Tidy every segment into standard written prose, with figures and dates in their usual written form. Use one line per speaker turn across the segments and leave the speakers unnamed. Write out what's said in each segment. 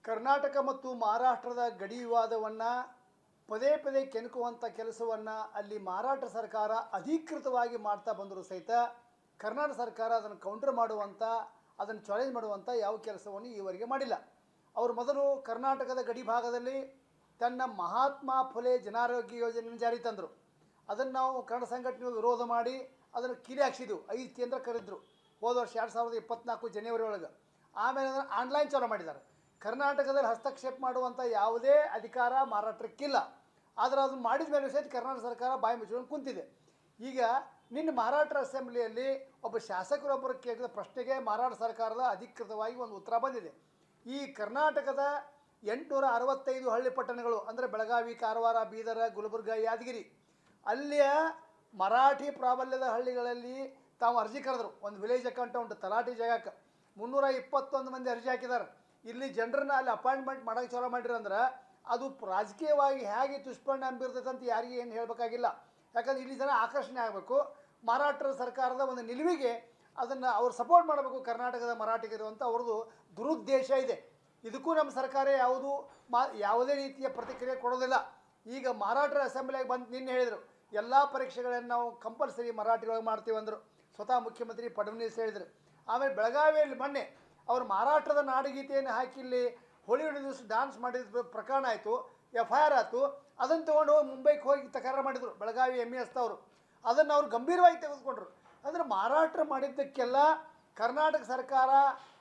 ಕರ್ನಾಟಕ ಮತ್ತು ಮಹಾರಾಷ್ಟ್ರದ ಗಡಿ ವಿವಾದವನ್ನು ಪದೇ ಪದೇ ಕೆಣಕುವಂಥ ಕೆಲಸವನ್ನು ಅಲ್ಲಿ ಮಹಾರಾಷ್ಟ್ರ ಸರ್ಕಾರ ಅಧಿಕೃತವಾಗಿ ಮಾಡ್ತಾ ಬಂದರೂ ಸಹಿತ ಕರ್ನಾಟಕ ಸರ್ಕಾರ ಅದನ್ನು ಕೌಂಟರ್ ಮಾಡುವಂಥ ಅದನ್ನು ಚಾಲೆಂಜ್ ಮಾಡುವಂಥ ಯಾವ ಕೆಲಸವನ್ನು ಈವರೆಗೆ ಮಾಡಿಲ್ಲ. ಅವರು ಮೊದಲು ಕರ್ನಾಟಕದ ಗಡಿ ಭಾಗದಲ್ಲಿ ತನ್ನ ಮಹಾತ್ಮ ಫುಲೆ ಜನಾರೋಗ್ಯ ಯೋಜನೆಯನ್ನು ಜಾರಿ ತಂದರು. ಅದನ್ನು ನಾವು ಕನ್ನಡ ಸಂಘಟನೆ ವಿರೋಧ ಮಾಡಿ ಅದನ್ನು ಕಿಲಿ ಹಾಕ್ಸಿದ್ವು. 5 ಕೇಂದ್ರ ಕರೆದ್ರು ಹೋದ ವರ್ಷ 2024 ಜನವರಿ ಒಳಗೆ. ಆಮೇಲೆ ಅದನ್ನು ಆನ್ಲೈನ್ ಚಾಲೂ ಮಾಡಿದ್ದಾರೆ. ಕರ್ನಾಟಕದಲ್ಲಿ ಹಸ್ತಕ್ಷೇಪ ಮಾಡುವಂಥ ಯಾವುದೇ ಅಧಿಕಾರ ಮಹಾರಾಷ್ಟ್ರಕ್ಕಿಲ್ಲ. ಆದರೆ ಅದನ್ನು ಮಾಡಿದ ಮೇಲೆ ಸಹಿತ ಕರ್ನಾಟಕ ಸರ್ಕಾರ ಬಾಯಿ ಮುಚ್ಚಿಕೊಂಡು ಕುಂತಿದೆ. ಈಗ ನಿನ್ನೆ ಮಹಾರಾಷ್ಟ್ರ ಅಸೆಂಬ್ಲಿಯಲ್ಲಿ ಒಬ್ಬ ಶಾಸಕರೊಬ್ಬರು ಕೇಳಿದ ಪ್ರಶ್ನೆಗೆ ಮಹಾರಾಷ್ಟ್ರ ಸರ್ಕಾರದ ಅಧಿಕೃತವಾಗಿ ಒಂದು ಉತ್ತರ ಬಂದಿದೆ. ಈ ಕರ್ನಾಟಕದ 865 ಹಳ್ಳಿ ಪಟ್ಟಣಗಳು ಅಂದರೆ ಬೆಳಗಾವಿ, ಕಾರವಾರ, ಬೀದರ, ಗುಲ್ಬರ್ಗ, ಯಾದಗಿರಿ ಅಲ್ಲಿಯ ಮರಾಠಿ ಪ್ರಾಬಲ್ಯದ ಹಳ್ಳಿಗಳಲ್ಲಿ ತಾವು ಅರ್ಜಿ ಕರೆದರು. ಒಂದು ವಿಲೇಜ್ ಅಕೌಂಟೆಂಟ್ ತಲಾಟಿ ಜಾಗಕ್ಕೆ 321 ಮಂದಿ ಅರ್ಜಿ ಹಾಕಿದ್ದಾರೆ. ಇಲ್ಲಿ ಜನರನ್ನ ಅಲ್ಲಿ ಅಪಾಯಿಂಟ್ಮೆಂಟ್ ಮಾಡೋಕ್ಕೆ ಚಾಲೂ ಮಾಡಿರಿ ಅಂದ್ರೆ ಅದು ರಾಜಕೀಯವಾಗಿ ಹೇಗೆ ದುಷ್ಪರಿಣಾಮ ಬೀರ್ತೈತೆ ಅಂತ ಯಾರಿಗೆ ಏನು ಹೇಳಬೇಕಾಗಿಲ್ಲ. ಯಾಕಂದ್ರೆ ಇಲ್ಲಿ ಜನ ಆಕರ್ಷಣೆ ಆಗಬೇಕು. ಮಹಾರಾಷ್ಟ್ರ ಸರ್ಕಾರದ ಒಂದು ನಿಲುವಿಗೆ ಅದನ್ನು ಅವ್ರು ಸಪೋರ್ಟ್ ಮಾಡಬೇಕು ಕರ್ನಾಟಕದ ಮರಾಠಿಗರು ಅಂತ ಅವ್ರದ್ದು ದುರುದ್ದೇಶ ಇದೆ. ಇದಕ್ಕೂ ನಮ್ಮ ಸರ್ಕಾರ ಯಾವುದೇ ರೀತಿಯ ಪ್ರತಿಕ್ರಿಯೆ ಕೊಡೋದಿಲ್ಲ. ಈಗ ಮಹಾರಾಷ್ಟ್ರ ಅಸೆಂಬ್ಲಿಯಾಗಿ ಬಂದು ನಿನ್ನೆ ಹೇಳಿದರು ಎಲ್ಲ ಪರೀಕ್ಷೆಗಳನ್ನು ನಾವು ಕಂಪಲ್ಸರಿ ಮರಾಠಿಯೊಳಗೆ ಮಾಡ್ತೀವಿ ಅಂದರು. ಸ್ವತಃ ಮುಖ್ಯಮಂತ್ರಿ ಫಡ್ನವೀಸ್ ಹೇಳಿದರು. ಆಮೇಲೆ ಬೆಳಗಾವಿಯಲ್ಲಿ ಮೊನ್ನೆ ಅವರು ಮಹಾರಾಷ್ಟ್ರದ ನಾಡಗೀತೆಯನ್ನು ಹಾಕಿ ಇಲ್ಲಿ ಹೋಳಿ ದಿವಸ ಡ್ಯಾನ್ಸ್ ಮಾಡಿದ ಪ್ರಕರಣ ಆಯಿತು, FIR ಆಯಿತು. ಅದನ್ನು ತೊಗೊಂಡು ಮುಂಬೈಗೆ ಹೋಗಿ ತಕರಾರು ಮಾಡಿದರು ಬೆಳಗಾವಿ MES ಅವರು. ಅದನ್ನು ಅವರು ಗಂಭೀರವಾಗಿ ತೆಗೆದುಕೊಂಡ್ರು. ಅಂದರೆ ಮಹಾರಾಷ್ಟ್ರ ಮಾಡಿದ್ದಕ್ಕೆಲ್ಲ ಕರ್ನಾಟಕ ಸರ್ಕಾರ,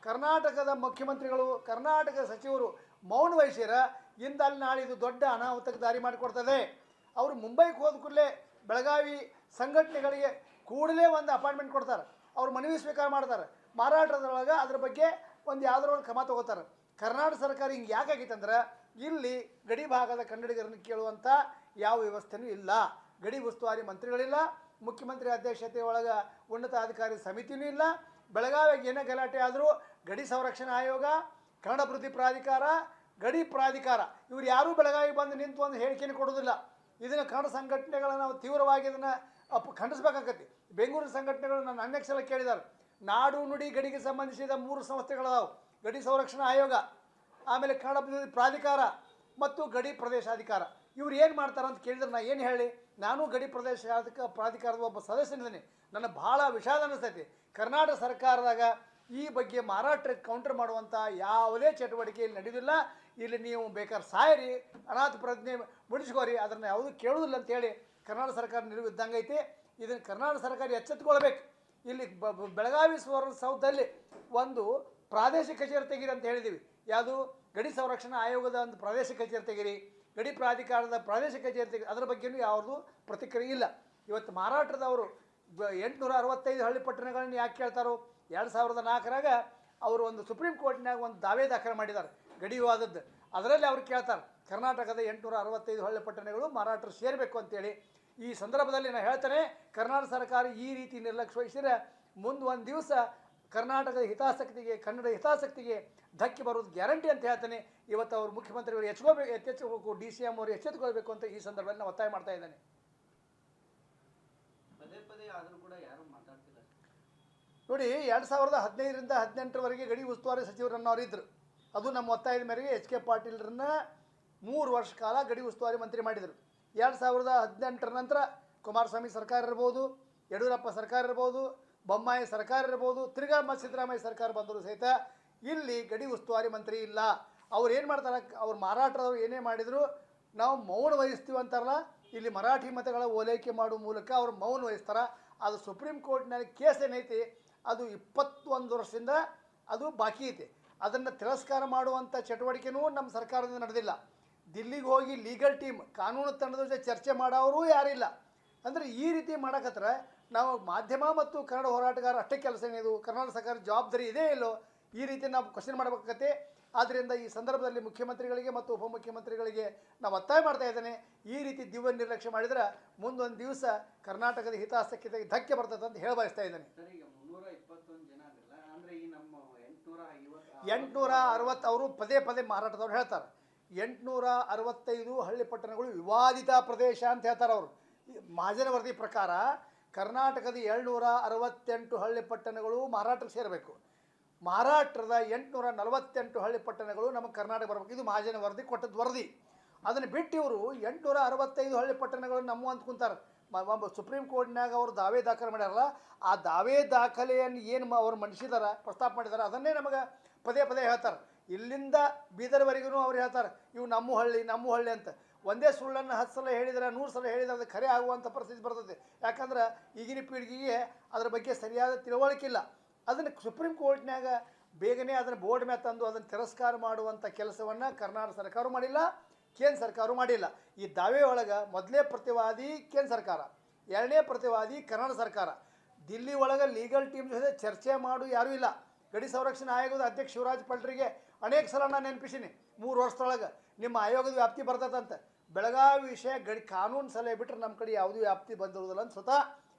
ಕರ್ನಾಟಕದ ಮುಖ್ಯಮಂತ್ರಿಗಳು, ಕರ್ನಾಟಕದ ಸಚಿವರು ಮೌನ ವಹಿಸಿರ ಇಂದ ಅಲ್ಲಿ ನಾಳೆ ಇದು ದೊಡ್ಡ ಅನಾಹುತಕ್ಕೆ ದಾರಿ ಮಾಡಿಕೊಡ್ತದೆ. ಅವರು ಮುಂಬೈಗೆ ಹೋದ ಕೂಡಲೇ ಬೆಳಗಾವಿ ಸಂಘಟನೆಗಳಿಗೆ ಕೂಡಲೇ ಒಂದು ಅಪಾಯಿಂಟ್ಮೆಂಟ್ ಕೊಡ್ತಾರೆ. ಅವ್ರು ಮನವಿ ಸ್ವೀಕಾರ ಮಾಡ್ತಾರೆ. ಮಹಾರಾಷ್ಟ್ರದೊಳಗೆ ಅದ್ರ ಬಗ್ಗೆ ಒಂದು ಯಾವುದೋ ಒಂದು ಕ್ರಮ ತಗೋತಾರೆ. ಕರ್ನಾಟಕ ಸರ್ಕಾರ ಹಿಂಗೆ ಯಾಕಾಗಿತ್ತು ಅಂದ್ರೆ ಇಲ್ಲಿ ಗಡಿ ಭಾಗದ ಕನ್ನಡಿಗರನ್ನು ಕೇಳುವಂಥ ಯಾವ ವ್ಯವಸ್ಥೆಯೂ ಇಲ್ಲ. ಗಡಿ ಉಸ್ತುವಾರಿ ಮಂತ್ರಿಗಳಿಲ್ಲ, ಮುಖ್ಯಮಂತ್ರಿ ಅಧ್ಯಕ್ಷತೆ ಒಳಗೆ ಉನ್ನತಾಧಿಕಾರಿ ಸಮಿತಿಯೂ ಇಲ್ಲ. ಬೆಳಗಾವಿಗೆ ಏನೇ ಗಲಾಟೆ ಆದರೂ ಗಡಿ ಸಂರಕ್ಷಣಾ ಆಯೋಗ, ಕನ್ನಡ ಅಭಿವೃದ್ಧಿ ಪ್ರಾಧಿಕಾರ, ಗಡಿ ಪ್ರಾಧಿಕಾರ ಇವರು ಯಾರೂ ಬೆಳಗಾವಿಗೆ ಬಂದು ನಿಂತು ಒಂದು ಹೇಳಿಕೆಯನ್ನು ಕೊಡೋದಿಲ್ಲ. ಇದನ್ನು ಕನ್ನಡ ಸಂಘಟನೆಗಳನ್ನು ನಾವು ತೀವ್ರವಾಗಿ ಇದನ್ನು ಖಂಡಿಸ್ಬೇಕಾಗತ್ತೆ. ಬೆಂಗಳೂರು ಸಂಘಟನೆಗಳು ನನ್ನ ಅನೇಕ ಸಲ ಕೇಳಿದ್ದಾರೆ. ನಾಡು ನುಡಿ ಗಡಿಗೆ ಸಂಬಂಧಿಸಿದ 3 ಸಂಸ್ಥೆಗಳದಾವು: ಗಡಿ ಸಂರಕ್ಷಣಾ ಆಯೋಗ, ಆಮೇಲೆ ಕನ್ನಡ ಅಭಿವೃದ್ಧಿ ಪ್ರಾಧಿಕಾರ ಮತ್ತು ಗಡಿ ಪ್ರದೇಶಾಧಿಕಾರ. ಇವ್ರು ಏನು ಮಾಡ್ತಾರೆ ಅಂತ ಕೇಳಿದ್ರೆ ನಾನು ಏನು ಹೇಳಿ? ನಾನು ಗಡಿ ಪ್ರಾಧಿಕಾರದ ಒಬ್ಬ ಸದಸ್ಯನಿದ್ದೀನಿ. ನನಗೆ ಭಾಳ ವಿಷಾದ ಅನ್ನಿಸ್ತೈತಿ. ಕರ್ನಾಟಕ ಸರ್ಕಾರದಾಗ ಈ ಬಗ್ಗೆ ಮಹಾರಾಷ್ಟ್ರಕ್ಕೆ ಕೌಂಟರ್ ಮಾಡುವಂಥ ಯಾವುದೇ ಚಟುವಟಿಕೆ ಇಲ್ಲಿ ನಡೆಯೋದಿಲ್ಲ. ಇಲ್ಲಿ ನೀವು ಬೇಕಾದ್ರೆ ಸಾಯಿರಿ, ಅನಾಥ ಪ್ರಜ್ಞೆ ಮುಡಿಸ್ಕೋರಿ, ಅದನ್ನು ಯಾವುದೂ ಕೇಳೋದಿಲ್ಲ ಅಂತೇಳಿ ಕರ್ನಾಟಕ ಸರ್ಕಾರ ನಿಲುವು ಇದ್ದಂಗೈತಿ. ಇದನ್ನು ಕರ್ನಾಟಕ ಸರ್ಕಾರ ಎಚ್ಚೆತ್ತುಕೊಳ್ಬೇಕು. ಇಲ್ಲಿ ಬೆಳಗಾವಿ ಸುವರ್ಣಸೌಧದಲ್ಲಿ ಒಂದು ಪ್ರಾದೇಶಿಕ ಕಚೇರಿ ತೆಗೀರಿ ಅಂತ ಹೇಳಿದ್ದೀವಿ. ಯಾವುದು? ಗಡಿ ಸಂರಕ್ಷಣಾ ಆಯೋಗದ ಒಂದು ಪ್ರಾದೇಶಿಕ ಕಚೇರಿ ತೆಗೀರಿ, ಗಡಿ ಪ್ರಾಧಿಕಾರದ ಪ್ರಾದೇಶಿಕ ಕಚೇರಿ ತೆಗೀರಿ. ಅದರ ಬಗ್ಗೆಯೂ ಯಾವುದು ಪ್ರತಿಕ್ರಿಯೆ ಇಲ್ಲ. ಇವತ್ತು ಮಹಾರಾಷ್ಟ್ರದವರು 865 ಹಳ್ಳಿ ಪಟ್ಟಣಗಳನ್ನು ಯಾಕೆ ಕೇಳ್ತಾರೋ? 2004ರಾಗ ಅವರು ಒಂದು ಸುಪ್ರೀಂ ಕೋರ್ಟ್ನಾಗ ಒಂದು ದಾವೆ ದಾಖಲೆ ಮಾಡಿದ್ದಾರೆ ಗಡಿ ವಿವಾದದ್ದು. ಅದರಲ್ಲಿ ಅವ್ರು ಕೇಳ್ತಾರೆ ಕರ್ನಾಟಕದ 865 ಹಳ್ಳಿ ಪಟ್ಟಣಗಳು ಮಹಾರಾಷ್ಟ್ರ ಸೇರಬೇಕು ಅಂತೇಳಿ. ಈ ಸಂದರ್ಭದಲ್ಲಿ ನಾನು ಹೇಳ್ತೇನೆ, ಕರ್ನಾಟಕ ಸರ್ಕಾರ ಈ ರೀತಿ ನಿರ್ಲಕ್ಷ್ಯ ವಹಿಸಿದರೆ ಮುಂದೆ ಒಂದು ದಿವಸ ಕರ್ನಾಟಕದ ಹಿತಾಸಕ್ತಿಗೆ, ಕನ್ನಡ ಹಿತಾಸಕ್ತಿಗೆ ಧಕ್ಕೆ ಬರೋದು ಗ್ಯಾರಂಟಿ ಅಂತ ಹೇಳ್ತೇನೆ. ಇವತ್ತು ಅವರು ಮುಖ್ಯಮಂತ್ರಿಗಳು ಎಚ್ಚೆತ್ತುಕೋಬೇಕು, DCM ಅವರು ಎಚ್ಚೆತ್ತುಕೊಳ್ಬೇಕು ಅಂತ ಈ ಸಂದರ್ಭದಲ್ಲಿ ನಾನು ಒತ್ತಾಯ ಮಾಡ್ತಾ ಇದ್ದೇನೆ. ನೋಡಿ, 2015ರಿಂದ 2018ರವರೆಗೆ ಗಡಿ ಉಸ್ತುವಾರಿ ಸಚಿವರನ್ನವರು ಇದ್ದರು. ಅದು ನಮ್ಮ ಒತ್ತಾಯದ ಮೇರೆಗೆ HK ಪಾಟೀಲ್ರನ್ನ 3 ವರ್ಷ ಕಾಲ ಗಡಿ ಉಸ್ತುವಾರಿ ಮಂತ್ರಿ ಮಾಡಿದರು. 2018ರ ನಂತರ ಕುಮಾರಸ್ವಾಮಿ ಸರ್ಕಾರ ಇರ್ಬೋದು, ಯಡಿಯೂರಪ್ಪ ಸರ್ಕಾರ ಇರ್ಬೋದು, ಬೊಮ್ಮಾಯಿ ಸರ್ಕಾರ ಇರ್ಬೋದು, ತಿರ್ಗಾ ಸಿದ್ದರಾಮಯ್ಯ ಸರ್ಕಾರ ಬಂದರೂ ಸಹಿತ ಇಲ್ಲಿ ಗಡಿ ಉಸ್ತುವಾರಿ ಮಂತ್ರಿ ಇಲ್ಲ. ಅವ್ರು ಏನು ಮಾಡ್ತಾರೆ? ಅವ್ರು ಮಹಾರಾಷ್ಟ್ರದವ್ರು ಏನೇ ಮಾಡಿದರೂ ನಾವು ಮೌನ ವಹಿಸ್ತೀವಿ ಅಂತಾರಲ್ಲ, ಇಲ್ಲಿ ಮರಾಠಿ ಮತಗಳ ಓಲೈಕೆ ಮಾಡುವ ಮೂಲಕ ಅವ್ರು ಮೌನ ವಹಿಸ್ತಾರೆ. ಅದು ಸುಪ್ರೀಂ ಕೋರ್ಟ್ನಲ್ಲಿ ಕೇಸ್ ಏನೈತಿ ಅದು 21 ವರ್ಷದಿಂದ ಅದು ಬಾಕಿ ಐತೆ. ಅದನ್ನು ತಿರಸ್ಕಾರ ಮಾಡುವಂಥ ಚಟುವಟಿಕೆನೂ ನಮ್ಮ ಸರ್ಕಾರದಿಂದ ನಡೆದಿಲ್ಲ. ದಿಲ್ಲಿಗೆ ಹೋಗಿ ಲೀಗಲ್ ಟೀಮ್, ಕಾನೂನು ತಂಡದ ಜೊತೆ ಚರ್ಚೆ ಮಾಡೋರು ಯಾರಿಲ್ಲ. ಅಂದರೆ ಈ ರೀತಿ ಮಾಡಕತ್ತರ ನಾವು ಮಾಧ್ಯಮ ಮತ್ತು ಕನ್ನಡ ಹೋರಾಟಗಾರ ಅಷ್ಟೇ ಕೆಲಸ ಏನಿದು? ಕರ್ನಾಟಕ ಸರ್ಕಾರ ಜವಾಬ್ದಾರಿ ಇದೆ ಇಲ್ಲೋ? ಈ ರೀತಿ ನಾವು ಕ್ವಶನ್ ಮಾಡಬೇಕಾಗತ್ತೆ. ಆದ್ದರಿಂದ ಈ ಸಂದರ್ಭದಲ್ಲಿ ಮುಖ್ಯಮಂತ್ರಿಗಳಿಗೆ ಮತ್ತು ಉಪಮುಖ್ಯಮಂತ್ರಿಗಳಿಗೆ ನಾವು ಒತ್ತಾಯ ಮಾಡ್ತಾ ಇದ್ದೇನೆ, ಈ ರೀತಿ ದಿವ್ಯ ನಿರ್ಲಕ್ಷ್ಯ ಮಾಡಿದರೆ ಮುಂದೊಂದು ದಿವಸ ಕರ್ನಾಟಕದ ಹಿತಾಸಕ್ತಿಗೆ ಧಕ್ಕೆ ಬರ್ತದೆ ಅಂತ ಹೇಳಬಯಸ್ತಾ ಇದ್ದೇನೆ. 860 ಅವರು ಪದೇ ಪದೇ ಮಾರಾಟದವ್ರು ಹೇಳ್ತಾರೆ. 865 ಹಳ್ಳಿ ಪಟ್ಟಣಗಳು ವಿವಾದಿತ ಪ್ರದೇಶ ಅಂತ ಹೇಳ್ತಾರೆ ಅವರು. ಮಹಾಜನ ವರದಿ ಪ್ರಕಾರ ಕರ್ನಾಟಕದ 768 ಹಳ್ಳಿ ಪಟ್ಟಣಗಳು ಮಹಾರಾಷ್ಟ್ರಕ್ಕೆ ಸೇರಬೇಕು. ಮಹಾರಾಷ್ಟ್ರದ 848 ಹಳ್ಳಿ ಪಟ್ಟಣಗಳು ನಮ್ಮ ಕರ್ನಾಟಕ ಬರಬೇಕು. ಇದು ಮಹಾಜನ ವರದಿ ಕೊಟ್ಟದ್ದು ವರದಿ. ಅದನ್ನು ಬಿಟ್ಟು ಇವರು 865 ಹಳ್ಳಿ ಪಟ್ಟಣಗಳು ನಮ್ಮ ಅಂತ ಕುಂತಾರೆ. ಸುಪ್ರೀಂ ಕೋರ್ಟ್ನಾಗ ಅವರು ದಾವೆ ದಾಖಲೆ ಮಾಡ್ಯಾರಲ್ಲ, ಆ ದಾವೆ ದಾಖಲೆಯನ್ನು ಏನು ಅವ್ರು ಮಂಡಿಸಿದಾರ, ಪ್ರಸ್ತಾಪ ಮಾಡಿದಾರೆ, ಅದನ್ನೇ ನಮಗೆ ಪದೇ ಪದೇ ಹೇಳ್ತಾರೆ. ಇಲ್ಲಿಂದ ಬೀದರ್ವರೆಗೂ ಅವ್ರು ಹೇಳ್ತಾರೆ ಇವು ನಮ್ಮ ಹಳ್ಳಿ ಅಂತ. ಒಂದೇ ಸುಳ್ಳನ್ನು 10 ಸಲ ಹೇಳಿದರೆ 100 ಸಲ ಹೇಳಿದರೆ ಅದು ಖರೆ ಆಗುವಂಥ ಪರಿಸ್ಥಿತಿ ಬರ್ತದೆ. ಯಾಕಂದ್ರೆ ಈಗಿನ ಪೀಳಿಗೆಗೆ ಅದರ ಬಗ್ಗೆ ಸರಿಯಾದ ತಿಳುವಳಿಕೆ ಇಲ್ಲ. ಅದನ್ನು ಸುಪ್ರೀಂ ಕೋರ್ಟ್ನಾಗ ಬೇಗನೆ ಅದನ್ನು ಬೋರ್ಡ್ ಮೇಲೆ ತಂದು ಅದನ್ನು ತಿರಸ್ಕಾರ ಮಾಡುವಂಥ ಕೆಲಸವನ್ನು ಕರ್ನಾಟಕ ಸರ್ಕಾರ ಮಾಡಿಲ್ಲ, ಕೇಂದ್ರ ಸರ್ಕಾರ ಮಾಡಿಲ್ಲ. ಈ ದಾವೆ ಒಳಗೆ ಮೊದಲೇ ಪ್ರತಿವಾದಿ ಕೇಂದ್ರ ಸರ್ಕಾರ, ಎರಡನೇ ಪ್ರತಿವಾದಿ ಕರ್ನಾಟಕ ಸರ್ಕಾರ. ದಿಲ್ಲಿ ಒಳಗೆ ಲೀಗಲ್ ಟೀಮ್ ಜೊತೆ ಚರ್ಚೆ ಮಾಡು ಯಾರೂ ಇಲ್ಲ. ಗಡಿ ಸಂರಕ್ಷಣಾ ಆಯೋಗದ ಅಧ್ಯಕ್ಷ ಶಿವರಾಜ್ ಪಲ್ಟ್ರಿಗೆ ಅನೇಕ ಸಲ ನಾನು ನೆನಪಿಸೀನಿ, 3 ವರ್ಷದೊಳಗೆ ನಿಮ್ಮ ಆಯೋಗದ ವ್ಯಾಪ್ತಿ ಬರ್ತದಂತೆ. ಬೆಳಗಾವಿ ವಿಷಯ ಗಡಿ ಕಾನೂನು ಸಲಹೆ ಬಿಟ್ಟರೆ ನಮ್ಮ ಕಡೆ ಯಾವುದೂ ವ್ಯಾಪ್ತಿ ಬಂದಿರುವುದಿಲ್ಲ ಅಂತ ಸ್ವತಃ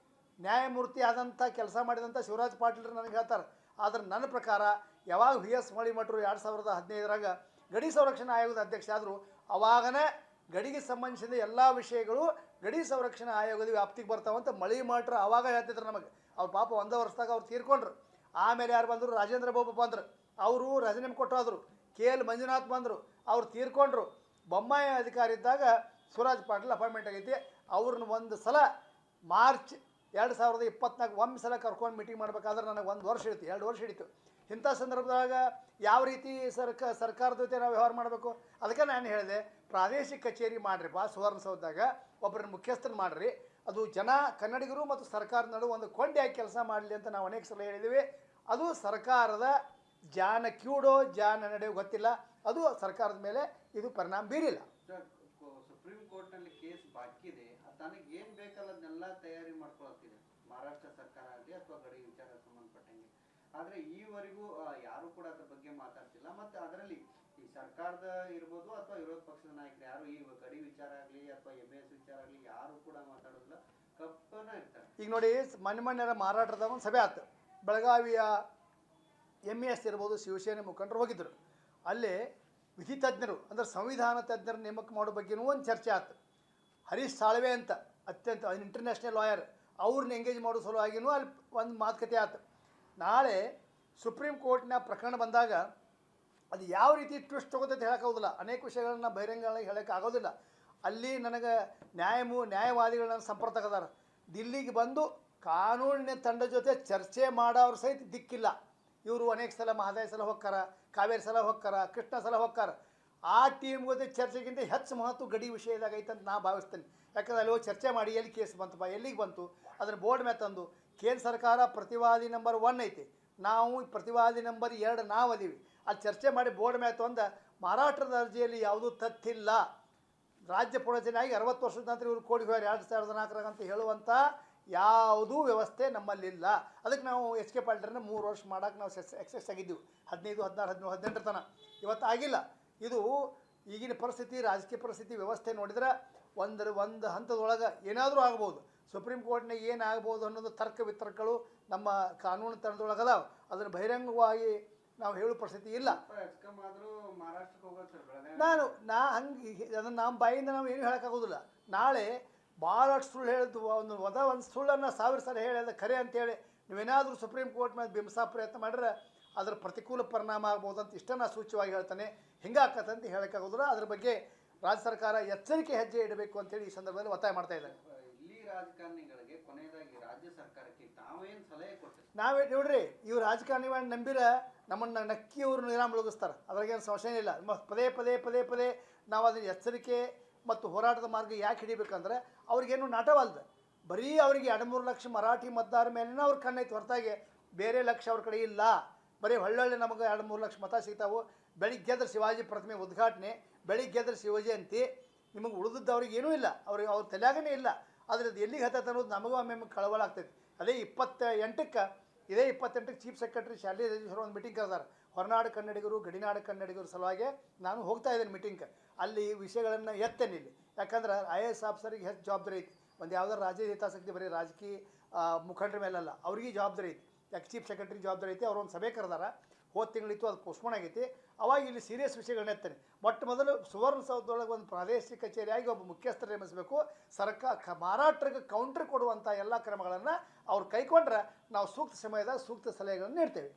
ನ್ಯಾಯಮೂರ್ತಿ ಆದಂಥ ಕೆಲಸ ಮಾಡಿದಂಥ ಶಿವರಾಜ್ ಪಾಟೀಲ್ರು ನನಗೆ ಹೇಳ್ತಾರೆ. ಆದರೆ ನನ್ನ ಪ್ರಕಾರ ಯಾವಾಗ VS ಮಳಿಮಠರು 2015ರಾಗ ಗಡಿ ಸಂರಕ್ಷಣಾ ಆಯೋಗದ ಅಧ್ಯಕ್ಷ ಆದರು, ಅವಾಗನೇ ಗಡಿಗೆ ಸಂಬಂಧಿಸಿದ ಎಲ್ಲ ವಿಷಯಗಳು ಗಡಿ ಸಂರಕ್ಷಣಾ ಆಯೋಗದ ವ್ಯಾಪ್ತಿಗೆ ಬರ್ತಾವಂತ ಮಳಿಮಠರು ಆವಾಗ ಹೇಳ್ತಿದ್ರು ನಮಗೆ. ಅವ್ರು ಪಾಪ 1 ವರ್ಷದಾಗ ಅವ್ರು ತೀರ್ಕೊಂಡ್ರು. ಆಮೇಲೆ ಯಾರು ಬಂದರು? ರಾಜೇಂದ್ರ ಬಾಬು ಬಂದರು, ಅವರು ರಾಜೀನಾಮೆ ಕೊಟ್ಟೋದ್ರು. KL ಮಂಜುನಾಥ್ ಬಂದರು, ಅವ್ರು ತೀರ್ಕೊಂಡ್ರು. ಬೊಮ್ಮಾಯಿ ಅಧಿಕಾರಿ ಇದ್ದಾಗ ಶಿವರಾಜ್ ಪಾಟೀಲ್ ಅಪಾಯಿಂಟ್ಮೆಂಟ್ ಆಗೈತಿ. ಅವ್ರನ್ನ ಒಂದು ಸಲ ಮಾರ್ಚ್ 2024 ಒಂದು ಸಲ ಕರ್ಕೊಂಡು ಮೀಟಿಂಗ್ ಮಾಡಬೇಕಾದ್ರೆ ನನಗೆ 1 ವರ್ಷ ಹಿಡಿತು, 2 ವರ್ಷ ಹಿಡಿತು. ಇಂಥ ಸಂದರ್ಭದಾಗ ಯಾವ ರೀತಿ ಸರ್ಕಾರದ ಜೊತೆ ನಾವು ವ್ಯವಹಾರ ಮಾಡಬೇಕು? ಅದಕ್ಕೆ ನಾನು ಹೇಳಿದೆ, ಪ್ರಾದೇಶಿಕ ಕಚೇರಿ ಮಾಡಿರಿಪ್ಪ, ಸುವರ್ಣಸೌಧದಾಗ ಒಬ್ಬರನ್ನ ಮುಖ್ಯಸ್ಥರು ಮಾಡಿರಿ. ಅದು ಜನ ಕನ್ನಡಿಗರು ಮತ್ತು ಸರ್ಕಾರದ ನಡುವೆ ಒಂದು ಕೊಂಡಿಯಾಗಿ ಕೆಲಸ ಮಾಡಲಿ ಅಂತ ನಾವು ಅನೇಕ ಸಲ ಹೇಳಿದ್ದೀವಿ. ಅದು ಸರ್ಕಾರದ ಜಾನ ಕ್ಯೂಡೋ ಜಾನ ನಡೆಯೋ ಗೊತ್ತಿಲ್ಲ, ಅದು ಸರ್ಕಾರದ ಮೇಲೆ ಇದು ಪರಿಣಾಮ ಬೀರಿಲ್ಲ.
ಸುಪ್ರೀಂ ಕೋರ್ಟ್ನಲ್ಲಿ ಕೇಸ್ ಬಾಕಿ ಇದೆ, ತನಗೆ ಏನು ಬೇಕಲ್ಲ ಅದನ್ನೆಲ್ಲ ತಯಾರಿ ಮಾಡ್ಕೊಳ್ತಿದೆ ಮಹಾರಾಷ್ಟ್ರ ಸರ್ಕಾರ ಆಗಲಿ ಅಥವಾ ಗಡಿ ವಿಚಾರ ಸಂಬಂಧಪಟ್ಟಂಗೆ. ಆದರೆ ಈವರೆಗೂ ಯಾರು ಕೂಡ ಅದ್ರ ಬಗ್ಗೆ ಮಾತಾಡ್ತಿಲ್ಲ. ಮತ್ತು ಅದರಲ್ಲಿ ಈ ಸರ್ಕಾರದ ಇರ್ಬೋದು ಅಥವಾ ವಿರೋಧ ಪಕ್ಷದ ನಾಯಕರು ಯಾರು ಈ ಗಡಿ ವಿಚಾರ ಆಗಲಿ ಅಥವಾ MAS ವಿಚಾರ ಆಗಲಿ ಯಾರು ಕೂಡ ಮಾತಾಡೋದಿಲ್ಲ, ಕಪ್ಪನ ಇರ್ತಾರೆ.
ಈಗ ನೋಡಿ, ಮೊನ್ನೆ ಮಹಾರಾಷ್ಟ್ರದಾಗ ಒಂದು ಸಭೆ ಆಯ್ತು. ಬೆಳಗಾವಿಯ MAS ಇರ್ಬೋದು, ಶಿವಸೇನೆ ಮುಖಂಡರು ಹೋಗಿದ್ದರು. ಅಲ್ಲಿ ವಿಧಿ ತಜ್ಞರು ಅಂದರೆ ಸಂವಿಧಾನ ತಜ್ಞರ ನೇಮಕ ಮಾಡೋ ಬಗ್ಗೆನೂ ಒಂದು ಚರ್ಚೆ ಆಯ್ತು. ಹರೀಶ್ ಸಾಳ್ವೆ ಅಂತ ಅತ್ಯಂತ ಇಂಟರ್ನ್ಯಾಷನಲ್ ಲಾಯರ್, ಅವ್ರನ್ನ ಎಂಗೇಜ್ ಮಾಡೋ ಸಲುವಾಗಿಯೂ ಅಲ್ಲಿ ಒಂದು ಮಾತುಕತೆ ಆಯ್ತು. ನಾಳೆ ಸುಪ್ರೀಂ ಕೋರ್ಟ್ನ ಪ್ರಕರಣ ಬಂದಾಗ ಅದು ಯಾವ ರೀತಿ ಟ್ವಿಸ್ಟ್ ತೊಗೋತೈತೆ ಹೇಳೋಕ್ಕಾಗೋದಿಲ್ಲ. ಅನೇಕ ವಿಷಯಗಳನ್ನ ಬಹಿರಂಗವಾಗಿ ಹೇಳೋಕ್ಕಾಗೋದಿಲ್ಲ. ಅಲ್ಲಿ ನನಗೆ ನ್ಯಾಯವಾದಿಗಳನ್ನ ಸಂಪರ್ಕದಾರ. ದಿಲ್ಲಿಗೆ ಬಂದು ಕಾನೂನಿನ ತಂಡ ಜೊತೆ ಚರ್ಚೆ ಮಾಡೋರು ಸಹಿತ ದಿಕ್ಕಿಲ್ಲ. ಇವರು ಅನೇಕ ಸಲ ಮಹದಾಯಿ ಸಲ ಹೋಗ್ತಾರ, ಕಾವೇರಿ ಸಲ ಹೋಗ್ತಾರ, ಕೃಷ್ಣ ಸಲ ಹೋಗ್ತಾರ. ಆ ಟೀಮ್ ಜೊತೆ ಚರ್ಚೆಗಿಂತ ಹೆಚ್ಚು ಮಹತ್ವ ಗಡಿ ವಿಷಯದಾಗ ಐತಂತ ನಾ ಭಾವಿಸ್ತೇನೆ. ಯಾಕಂದ್ರೆ ಅಲ್ಲಿ ಹೋಗಿ ಚರ್ಚೆ ಮಾಡಿ ಎಲ್ಲಿ ಕೇಸ್ ಬಂತಪ್ಪ, ಎಲ್ಲಿಗೆ ಬಂತು, ಅದನ್ನು ಬೋರ್ಡ್ ಮೇಲೆ ತಂದು ಕೇಂದ್ರ ಸರ್ಕಾರ ಪ್ರತಿವಾದಿ ನಂಬರ್ 1 ಐತಿ, ನಾವು ಪ್ರತಿವಾದಿ ನಂಬರ್ 2 ನಾವು ಅದೀವಿ, ಅಲ್ಲಿ ಚರ್ಚೆ ಮಾಡಿ ಬೋರ್ಡ್ ಮೇಲೆ ತಂದು ಮಹಾರಾಷ್ಟ್ರದ ಅರ್ಜಿಯಲ್ಲಿ ಯಾವುದೂ ತಥ್ಯಿಲ್ಲ, ರಾಜ್ಯ ಪುನರ್ಜನೆಯಾಗಿ 60 ವರ್ಷದ ನಂತರ ಇವರು ಕೋಡಿಗೆ ಹೋಗ್ಯಾರ 2004 ಅಂತ ಹೇಳುವಂಥ ಯಾವುದೂ ವ್ಯವಸ್ಥೆ ನಮ್ಮಲ್ಲಿಲ್ಲ. ಅದಕ್ಕೆ ನಾವು HK ಪಾಟೀಲ್ರನ್ನ 3 ವರ್ಷ ಮಾಡೋಕೆ ನಾವು ಎಕ್ಸೆಸ್ ಆಗಿದ್ದೀವಿ. 15, 16, 17, 18 ತನಕ ಇವತ್ತು ಆಗಿಲ್ಲ. ಇದು ಈಗಿನ ಪರಿಸ್ಥಿತಿ, ರಾಜಕೀಯ ಪರಿಸ್ಥಿತಿ, ವ್ಯವಸ್ಥೆ ನೋಡಿದ್ರೆ ಒಂದು ಹಂತದೊಳಗೆ ಏನಾದರೂ ಆಗ್ಬೋದು. ಸುಪ್ರೀಂ ಕೋರ್ಟ್ನಾಗ ಏನಾಗ್ಬೋದು ಅನ್ನೋದು ತರ್ಕ ವಿತರ್ಕಗಳು ನಮ್ಮ ಕಾನೂನು ತಂಡದೊಳಗೆ ಅದಾವೆ. ಅದನ್ನು ಬಹಿರಂಗವಾಗಿ ನಾವು ಹೇಳೋ ಪರಿಸ್ಥಿತಿ ಇಲ್ಲ. ನಾ ಹಂಗೆ ಅದನ್ನು ನಮ್ಮ ಬಾಯಿಂದ ನಾವು ಏನು ಹೇಳೋಕ್ಕಾಗೋದಿಲ್ಲ. ನಾಳೆ ಭಾಳಷ್ಟು ಸುಳ್ಳು ಹೇಳಿದ್ದು ಒಂದು ಸುಳ್ಳನ್ನು 1000 ಸಲ ಹೇಳಿದ ಖರೆ ಅಂತೇಳಿ ನೀವೇನಾದರೂ ಸುಪ್ರೀಂ ಕೋರ್ಟ್ ಮೇಲೆ ಬಿಂಬಿಸೋ ಪ್ರಯತ್ನ ಮಾಡಿದ್ರೆ ಅದರ ಪ್ರತಿಕೂಲ ಪರಿಣಾಮ ಆಗ್ಬೋದು ಅಂತ ಇಷ್ಟನ್ನು ಸೂಚ್ಯವಾಗಿ ಹೇಳ್ತಾನೆ. ಹಿಂಗಾಕತ್ತಂತ ಹೇಳೋಕ್ಕಾಗೋದಿಲ್ಲ. ಅದ್ರ ಬಗ್ಗೆ ರಾಜ್ಯ ಸರ್ಕಾರ ಎಚ್ಚರಿಕೆ ಹೆಜ್ಜೆ ಇಡಬೇಕು ಅಂತೇಳಿ ಈ ಸಂದರ್ಭದಲ್ಲಿ ಒತ್ತಾಯ ಮಾಡ್ತಾ ಇದ್ದಾರೆ.
ಇಲ್ಲಿ ರಾಜಕಾರಣಿಗಳಿಗೆ ಕೊನೆಯದಾಗಿ ರಾಜ್ಯ ಸರ್ಕಾರಕ್ಕೆ ತಾವೇನು ಸಲಹೆ ಕೊಡ್ತೀವಿ?
ನಾವೇ ನೋಡ್ರಿ, ಇವ್ರು ರಾಜಕಾರಣಿಗಳನ್ನ ನಂಬಿರ ನಮ್ಮನ್ನು ನಕ್ಕಿ ಅವರು ನಿರಾಮಲಗಿಸ್ತಾರೆ, ಅದ್ರಾಗೇನು ಸಂಶಯ ಇಲ್ಲ. ಪದೇ ಪದೇ ಪದೇ ಪದೇ ನಾವು ಅದನ್ನು ಎಚ್ಚರಿಕೆ ಮತ್ತು ಹೋರಾಟದ ಮಾರ್ಗ ಯಾಕೆ ಹಿಡಿಬೇಕಂದ್ರೆ ಅವ್ರಿಗೇನು ನಾಟವಲ್ದು. ಬರೀ ಅವರಿಗೆ 2-3 ಲಕ್ಷ ಮರಾಠಿ ಮತದಾರ ಮೇಲಿನ ಅವ್ರ ಕಣ್ಣೈತಿ, ಹೊರತಾಗಿ ಬೇರೆ ಲಕ್ಷ ಅವ್ರ ಕಡೆ ಇಲ್ಲ. ಬರೀ ಒಳ್ಳೊಳ್ಳೆ ನಮಗೆ 2-3 ಲಕ್ಷ ಮತ ಸಿಗ್ತಾವೆ. ಬೆಳಿಗ್ಗೆದ್ರೆ ಶಿವಾಜಿ ಪ್ರತಿಮೆ ಉದ್ಘಾಟನೆ, ಬೆಳಿಗ್ಗೆದ್ರೆ ಶಿವಜಯಂತಿ, ನಿಮಗೆ ಉಳಿದದ್ದು ಏನೂ ಇಲ್ಲ, ಅವ್ರ ತಲೆಯಾಗನೇ ಇಲ್ಲ. ಆದರೆ ಅದು ಎಲ್ಲಿಗೆ ಹತ್ತೈತೆ ಅನ್ನೋದು ನಮಗೂ ಒಮ್ಮೆ ಕಳವಳ ಆಗ್ತೈತಿ. ಅದೇ 28ಕ್ಕೆ ಚೀಫ್ ಸೆಕ್ರೆಟರಿ ಶಾಲೆ ಒಂದು ಮೀಟಿಂಗ್ ಕರೆದಾರೆ. ಹೊರನಾಡು ಕನ್ನಡಿಗರು, ಗಡಿನಾಡು ಕನ್ನಡಿಗರ ಸಲುವಾಗಿ ನಾನು ಹೋಗ್ತಾ ಇದ್ದೇನೆ ಮೀಟಿಂಗ್ಗೆ. ಅಲ್ಲಿ ವಿಷಯಗಳನ್ನು ಎತ್ತೇನೆ ಇಲ್ಲಿ. ಯಾಕಂದ್ರೆ IAS ಆಫೀಸರಿಗೆ ಹೆಚ್ಚು ಜವಾಬ್ದಾರಿ ಐತಿ. ಒಂದು ಯಾವುದಾರು ರಾಜ್ಯದ ಹಿತಾಸಕ್ತಿ ಬರೀ ರಾಜಕೀಯ ಮುಖಂಡರ ಮೇಲಲ್ಲ, ಅವ್ರಿಗೆ ಜವಾಬ್ದಾರಿ ಐತಿ. ಯಾಕೆ ಚೀಫ್ ಸೆಕ್ರೆಟರಿ ಜವಾಬ್ದಾರಿ ಐತಿ. ಅವ್ರೊಂದು ಸಭೆ ಕರೆದಾರ, ಹೋದ ತಿಂಗಳಿತ್ತು, ಅದು ಪೋಸ್ಟ್ಪೋನ್ ಆಗೈತಿ. ಅವಾಗ ಇಲ್ಲಿ ಸೀರಿಯಸ್ ವಿಷಯಗಳನ್ನ ಎತ್ತೇನೆ. ಮೊದಲು ಸುವರ್ಣಸೌಧದೊಳಗೆ ಒಂದು ಪ್ರಾದೇಶಿಕ ಕಚೇರಿಯಾಗಿ ಒಬ್ಬ ಮುಖ್ಯಸ್ಥರು ನೇಮಿಸಬೇಕು. ಮಹಾರಾಷ್ಟ್ರಕ್ಕೆ ಕೌಂಟರ್ ಕೊಡುವಂಥ ಎಲ್ಲ ಕ್ರಮಗಳನ್ನು ಅವ್ರು ಕೈಗೊಂಡ್ರೆ ನಾವು ಸೂಕ್ತ ಸಮಯದಾಗ ಸೂಕ್ತ ಸಲಹೆಗಳನ್ನು ನೀಡ್ತೇವೆ.